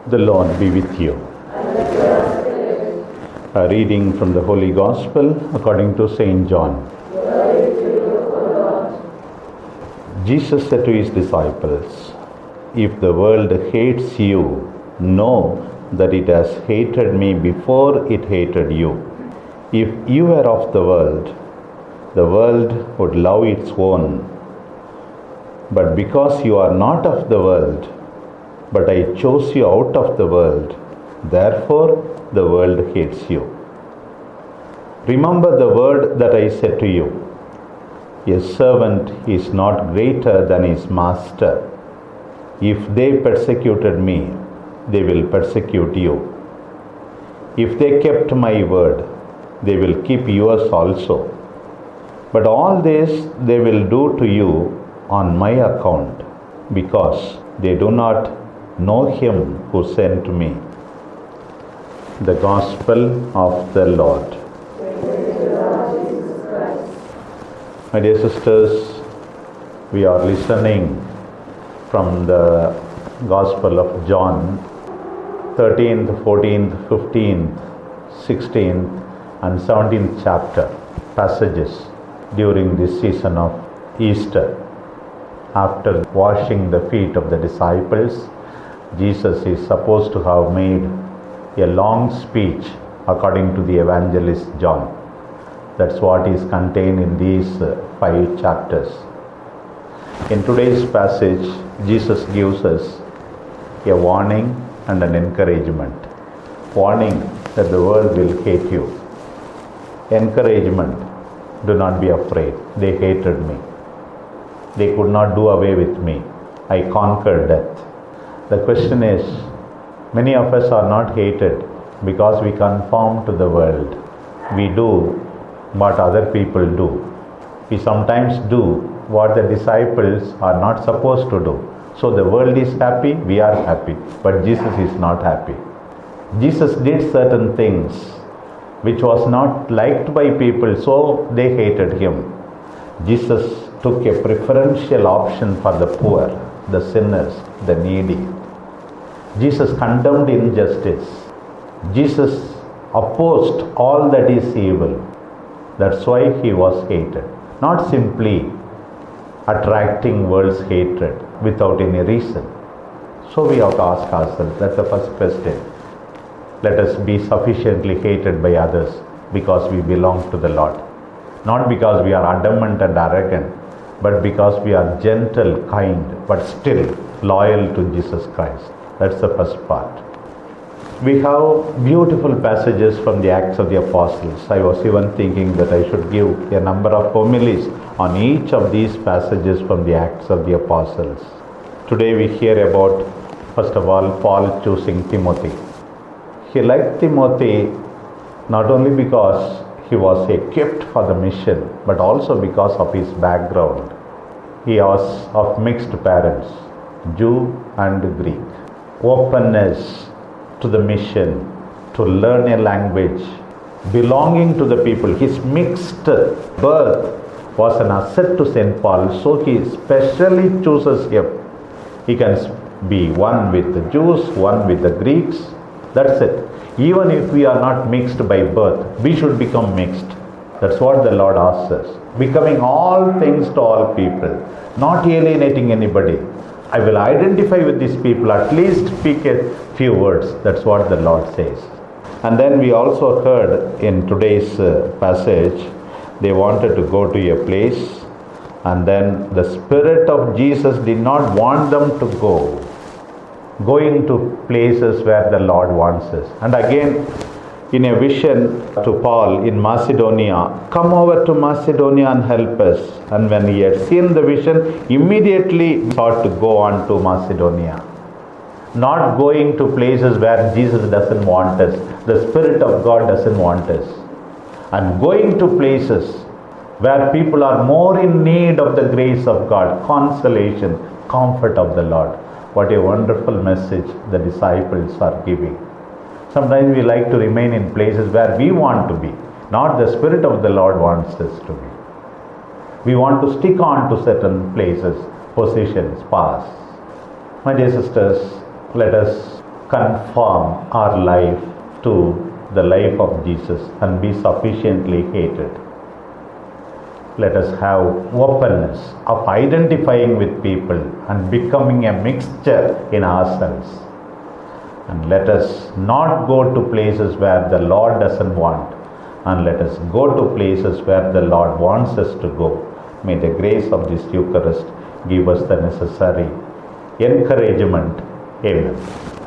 The Lord be with you. A reading from the Holy Gospel according to St. John. Jesus said to his disciples, "If the world hates you, know that it has hated me before it hated you. If you were of the world would love its own. But because you are not of the world, but I chose you out of the world, therefore the world hates you. Remember the word that I said to you, a servant is not greater than his master. If they persecuted me, they will persecute you. If they kept my word, they will keep yours also. But all this they will do to you on my account, because they do not know him who sent me." The Gospel of the Lord. My dear sisters, we are listening from the Gospel of John, 13th, 14th, 15th, 16th and 17th chapter passages during this season of Easter. After washing the feet of the disciples, Jesus is supposed to have made a long speech according to the evangelist John. That's what is contained in these 5 chapters. In today's passage, Jesus gives us a warning and an encouragement. Warning that the world will hate you. Encouragement, do not be afraid. They hated me. They could not do away with me. I conquered death. The question is, many of us are not hated because we conform to the world. We do what other people do. We sometimes do what the disciples are not supposed to do. So the world is happy, we are happy, but Jesus is not happy. Jesus did certain things which was not liked by people, so they hated him. Jesus took a preferential option for the poor, the sinners, the needy. Jesus condemned injustice. Jesus opposed all that is evil. That's why he was hated. Not simply attracting world's hatred without any reason. So we have to ask ourselves, that's the first question. Let us be sufficiently hated by others because we belong to the Lord. Not because we are adamant and arrogant, but because we are gentle, kind, but still loyal to Jesus Christ. That's the first part. We have beautiful passages from the Acts of the Apostles. I was even thinking that I should give a number of homilies on each of these passages from the Acts of the Apostles. Today we hear about, first of all, Paul choosing Timothy. He liked Timothy not only because he was equipped for the mission, but also because of his background. He was of mixed parents, Jew and Greek. Openness to the mission, to learn a language, belonging to the people. His mixed birth was an asset to St. Paul, so he specially chooses him. He can be one with the Jews, one with the Greeks. That's it. Even if we are not mixed by birth, we should become mixed. That's what the Lord asks us. Becoming all things to all people, not alienating anybody. I will identify with these people, at least speak a few words. That's what the Lord says. And then we also heard in today's passage, they wanted to go to a place, and then the Spirit of Jesus did not want them to go. Going to places where the Lord wants us. And again, in a vision to Paul in Macedonia, come over to Macedonia and help us. And when he had seen the vision, immediately sought to go on to Macedonia. Not going to places where Jesus doesn't want us, the Spirit of God doesn't want us. And going to places where people are more in need of the grace of God, consolation, comfort of the Lord. What a wonderful message the disciples are giving. Sometimes we like to remain in places where we want to be, not the Spirit of the Lord wants us to be. We want to stick on to certain places, positions, paths. My dear sisters, let us conform our life to the life of Jesus and be sufficiently hated. Let us have openness of identifying with people and becoming a mixture in ourselves. And let us not go to places where the Lord doesn't want, and let us go to places where the Lord wants us to go. May the grace of this Eucharist give us the necessary encouragement. Amen.